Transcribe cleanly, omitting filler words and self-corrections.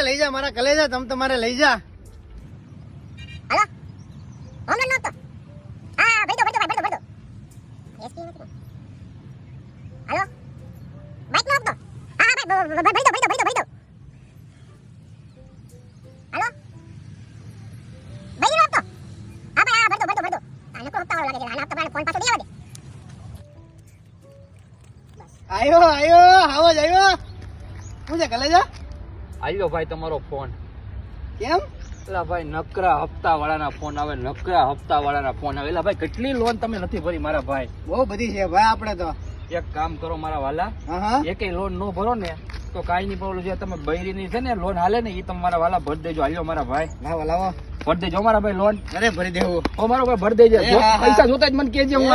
લઈ જા મારા કલેજા તમ તમારે લઈ જા. હાલો હોમ લોન નહોતો. હા ભરી દો એસપી નથી. હાલો બાઈક નો આપતો. હા ભાઈ ભરી દો. હાલો ભાઈ નો આપતો. હા ભાઈ હા ભરી દો. આને કો હપ્તા વાળો લાગે છે. આને હપ્તા વાળો ફોન પાછો દેવા દે. આયો આવો જ આવ્યો. શું છે કલેજા? આલ્યો ભાઈ તમારો ફોન. કેમ? એલા ભાઈ નકરા હપ્તા વાળાના ફોન આવે, એલા ભાઈ કેટલી લોન તમે નથી ભરી મારા ભાઈ? બહુ બધી છે ભાઈ આપણે તો. એક કામ કરો મારા વાલા, હા એકેય લોન નો ભરો ને તો કાઈ નહીં, પણ જે તમે બૈરીની છે ને લોન હાલે ને એ તમે મારા વાલા ભરી દેજો. હાલ્યો મારા ભાઈ, લાવો ભરી દેજો મારા ભાઈ લોન. અરે ભરી દેવું. ઓ મારો ભાઈ ભરી દેજો. હા, હા. પૈસા જોતા જ મને કહેજે, હું